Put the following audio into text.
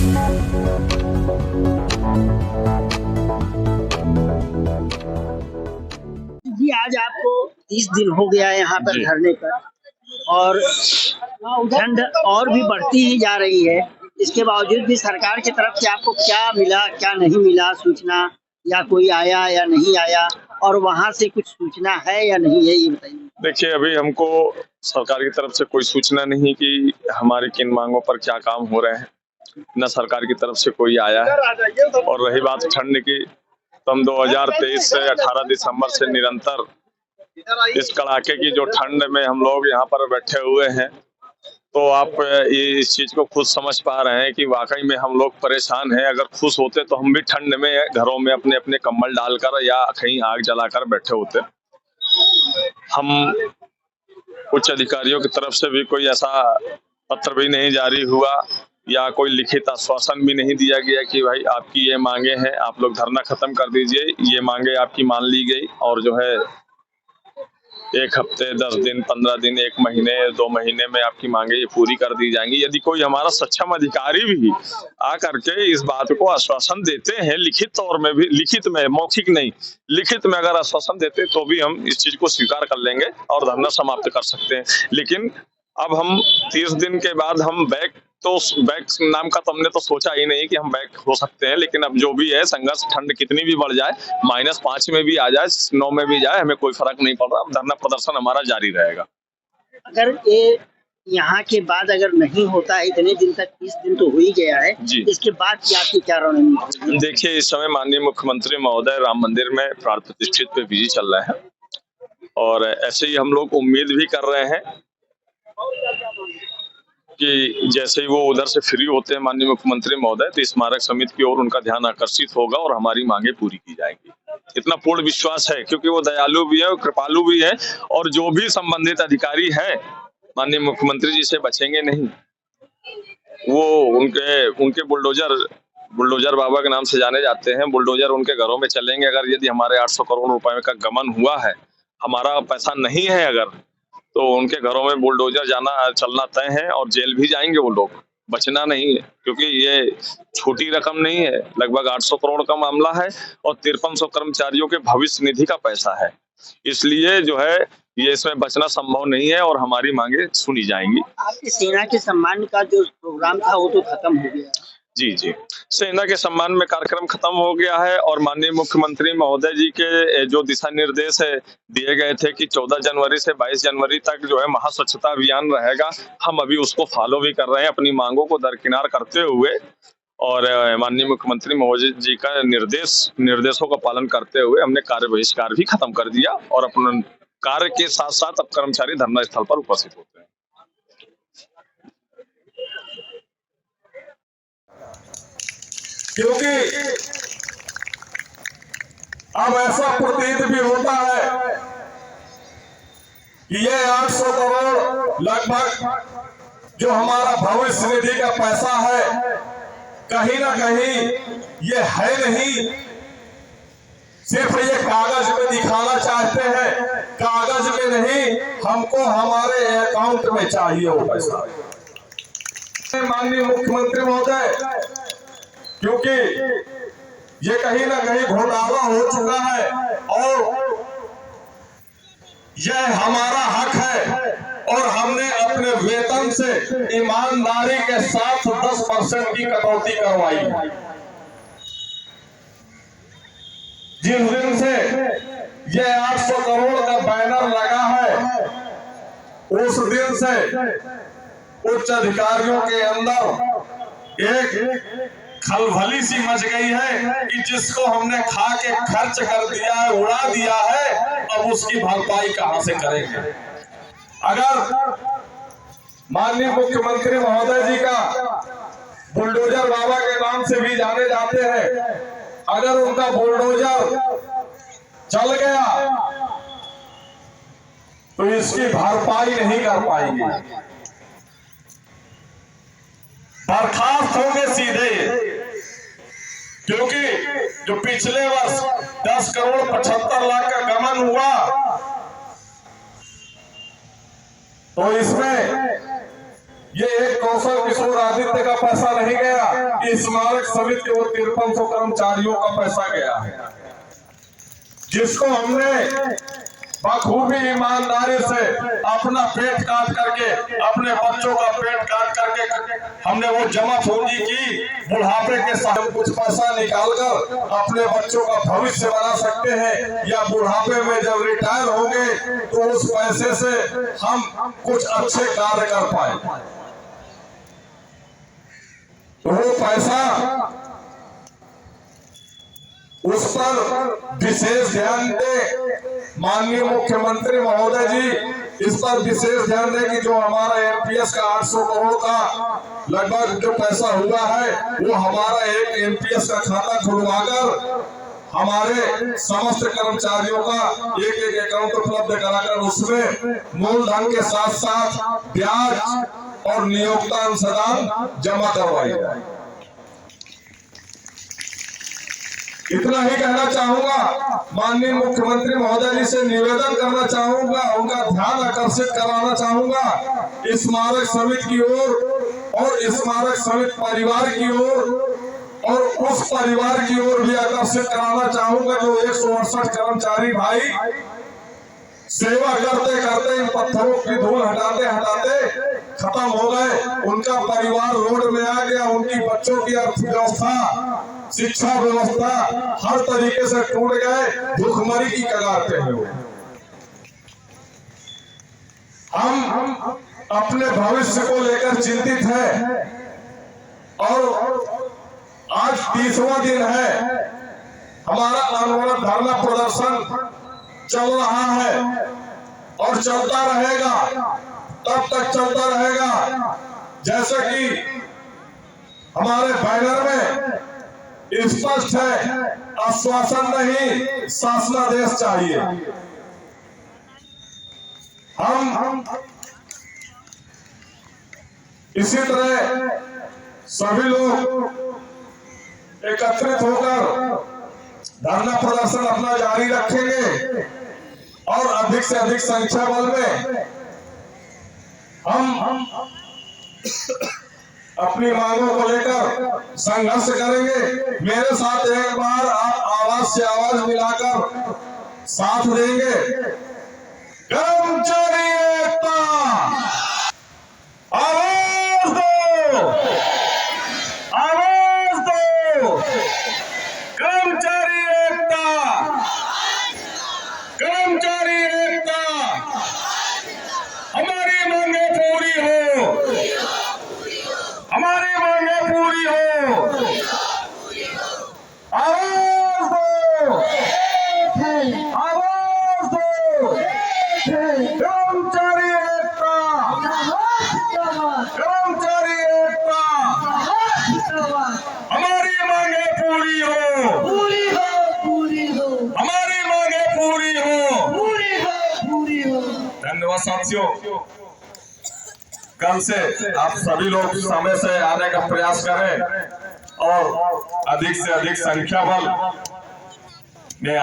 जी, आज आपको 30 दिन हो गया है यहाँ पर धरने पर और ठंड और भी बढ़ती ही जा रही है। इसके बावजूद भी सरकार की तरफ से आपको क्या मिला, क्या नहीं मिला सूचना, या कोई आया या नहीं आया, और वहाँ से कुछ सूचना है या नहीं है, ये बताइए। देखिए, अभी हमको सरकार की तरफ से कोई सूचना नहीं कि हमारे किन मांगों पर क्या काम हो रहे हैं, न सरकार की तरफ से कोई आया है। और रही बात ठंड की, तो हम 2023 से 18 दिसंबर से निरंतर इस कड़ाके की जो ठंड में हम लोग यहाँ पर बैठे हुए हैं, तो आप ये इस चीज को खुद समझ पा रहे हैं कि वाकई में हम लोग परेशान हैं। अगर खुश होते तो हम भी ठंड में घरों में अपने अपने कंबल डालकर या कहीं आग जलाकर बैठे होते। हम उच्च अधिकारियों की तरफ से भी कोई ऐसा पत्र भी नहीं जारी हुआ या कोई लिखित आश्वासन भी नहीं दिया गया कि भाई आपकी ये मांगे हैं, आप लोग धरना खत्म कर दीजिए, ये मांगे आपकी मान ली गई और जो है 1 हफ्ते, 10 दिन, 15 दिन, 1 महीने, 2 महीने में आपकी मांगे ये पूरी कर दी जाएंगी। यदि कोई हमारा सक्षम अधिकारी भी आकर के इस बात को आश्वासन देते हैं, लिखित तौर में भी, लिखित में, मौखिक नहीं, लिखित में अगर आश्वासन देते तो भी हम इस चीज को स्वीकार कर लेंगे और धरना समाप्त कर सकते हैं। लेकिन अब हम 30 दिन के बाद हम बैक नाम का तो हमने तो सोचा ही नहीं कि हम बैक हो सकते हैं। लेकिन अब जो भी है संघर्ष, ठंड कितनी भी बढ़ जाए, -5 में भी आ जाए, 9 में भी जाए, हमें कोई फर्क नहीं पड़ रहा। धरना प्रदर्शन हमारा जारी रहेगा। अगर ये यहाँ के बाद अगर नहीं होता है, इतने दिन तक, 30 दिन तो हो ही गया है, इसके बाद की आपकी क्या रणनीति होगी? देखिए, इस समय माननीय मुख्यमंत्री महोदय राम मंदिर में प्राण प्रतिष्ठित पे बिजी चल रहे हैं और ऐसे ही हम लोग उम्मीद भी कर रहे हैं कि जैसे ही वो उधर से फ्री होते हैं माननीय मुख्यमंत्री महोदय, तो स्मारक समिति की ओर उनका ध्यान आकर्षित होगा और हमारी मांगे पूरी की जाएंगी। इतना पूर्ण विश्वास है, क्योंकि वो दयालु भी है, कृपालु भी है और जो भी संबंधित अधिकारी है माननीय मुख्यमंत्री जी से बचेंगे नहीं। वो उनके बुलडोजर बाबा के नाम से जाने जाते हैं। बुलडोजर उनके घरों में चलेंगे। अगर यदि हमारे 800 करोड़ रुपए का गबन हुआ है, हमारा पैसा नहीं है अगर, तो उनके घरों में बुलडोजर चलना तय है और जेल भी जाएंगे वो लोग, बचना नहीं है। क्योंकि ये छोटी रकम नहीं है, लगभग 800 करोड़ का मामला है और 5300 कर्मचारियों के भविष्य निधि का पैसा है। इसलिए जो है ये इसमें बचना संभव नहीं है और हमारी मांगे सुनी जाएंगी। आपकी सेना के सम्मान का जो प्रोग्राम था वो तो खत्म हो गया। जी, सेना के सम्मान में कार्यक्रम खत्म हो गया है और माननीय मुख्यमंत्री महोदय जी के जो दिशा निर्देश दिए गए थे कि 14 जनवरी से 22 जनवरी तक जो है महास्वच्छता अभियान रहेगा, हम अभी उसको फॉलो भी कर रहे हैं, अपनी मांगों को दरकिनार करते हुए। और माननीय मुख्यमंत्री महोदय जी का निर्देशों का पालन करते हुए हमने कार्य बहिष्कार भी खत्म कर दिया और अपने कार्य के साथ साथ अब कर्मचारी धरना स्थल पर उपस्थित होते हैं। क्योंकि अब ऐसा प्रतीत भी होता है कि ये 800 करोड़ लगभग जो हमारा भविष्य निधि का पैसा है, कहीं ना कहीं ये है नहीं, सिर्फ ये कागज में दिखाना चाहते हैं। कागज में नहीं, हमको हमारे अकाउंट में चाहिए वो पैसा। माननीय मुख्यमंत्री महोदय, क्योंकि ये कहीं ना कहीं घोटाला हो चुका है और यह हमारा हक है और हमने अपने वेतन से ईमानदारी के साथ 10% की कटौती करवाई है। जिस दिन से ये 800 करोड़ का बैनर लगा है, उस दिन से उच्च अधिकारियों के अंदर एक खलबली सी मच गई है कि जिसको हमने खा के खर्च कर दिया है, उड़ा दिया है, अब उसकी भरपाई कहां से करेंगे। अगर माननीय मुख्यमंत्री महोदय जी का बुलडोजर बाबा के नाम से भी जाने जाते हैं, अगर उनका बुलडोजर चल गया तो इसकी भरपाई नहीं कर पाएंगे, बर्खास्त होंगे सीधे। क्योंकि जो पिछले वर्ष 10 करोड़ 75 लाख का गबन हुआ, तो इसमें ये एक कौशल किशोर आदित्य का पैसा नहीं गया, इस स्मारक समिति के 5300 कर्मचारियों का पैसा गया है, जिसको हमने बखूबी ईमानदारी से अपना पेट काट करके, अपने बच्चों का पेट काट करके हमने वो जमा पूंजी की। बुढ़ापे के साथ कुछ पैसा निकालकर अपने बच्चों का भविष्य बना सकते हैं, या बुढ़ापे में जब रिटायर होंगे तो उस पैसे से हम कुछ अच्छे कार्य कर पाए। तो वो पैसा, उस पर विशेष ध्यान दे माननीय मुख्यमंत्री महोदय जी, इस पर विशेष ध्यान दें कि जो हमारा एनपीएस का 800 करोड़ का लगभग जो पैसा हुआ है, वो हमारा एक एनपीएस का खाता खुलवाकर हमारे समस्त कर्मचारियों का एक एक अकाउंट उपलब्ध कराकर उसमें मूलधन के साथ साथ ब्याज और नियोक्ता अंशदान जमा करवाई जाए। इतना ही कहना चाहूंगा, माननीय मुख्यमंत्री महोदय जी से निवेदन करना चाहूंगा, उनका ध्यान आकर्षित कराना चाहूंगा इस स्मारक समिति की ओर और इस स्मारक समिति परिवार की ओर, और उस परिवार की ओर भी आकर्षित कराना चाहूंगा जो 168 कर्मचारी भाई सेवा करते करते इन पत्थरों की धूल हटाते हटाते खत्म हो गए। उनका परिवार रोड में आ गया, उनकी बच्चों की अर्थव्यवस्था, शिक्षा व्यवस्था हर तरीके से टूट गए, भूखमरी की कगार पे हैं। हम अपने भविष्य को लेकर चिंतित हैं और आज 30वां दिन है, हमारा अनवरत धरना प्रदर्शन चल रहा है और चलता रहेगा, तब तक चलता रहेगा जैसे कि हमारे बैनर में स्पष्ट है, आश्वासन नहीं शासनादेश चाहिए। हम इसी तरह सभी लोग एकत्रित होकर धरना प्रदर्शन अपना जारी रखेंगे और अधिक से अधिक संख्या बल में हम अपनी मांगों को लेकर संघर्ष करेंगे। मेरे साथ एक बार आप आवाज से आवाज मिलाकर साथ देंगे। कर्मचारी एकता, आवाज दो, आवाज दो। कर्मचारी एकता, कर्मचारी एकता, हमारी मांगे पूरी हो, हमारी मांगे पूरी हो। आवाज दो, आवाज दो। कर्मचारी एकता, कर्मचारी एकता, हमारी मांगे पूरी हो, पूरी हो, पूरी हो, हमारी मांगे पूरी हो, पूरी हो, पूरी हो। धन्यवाद साथियों। कल से आप सभी लोग समय से आने का प्रयास करें और अधिक से अधिक संख्या बल में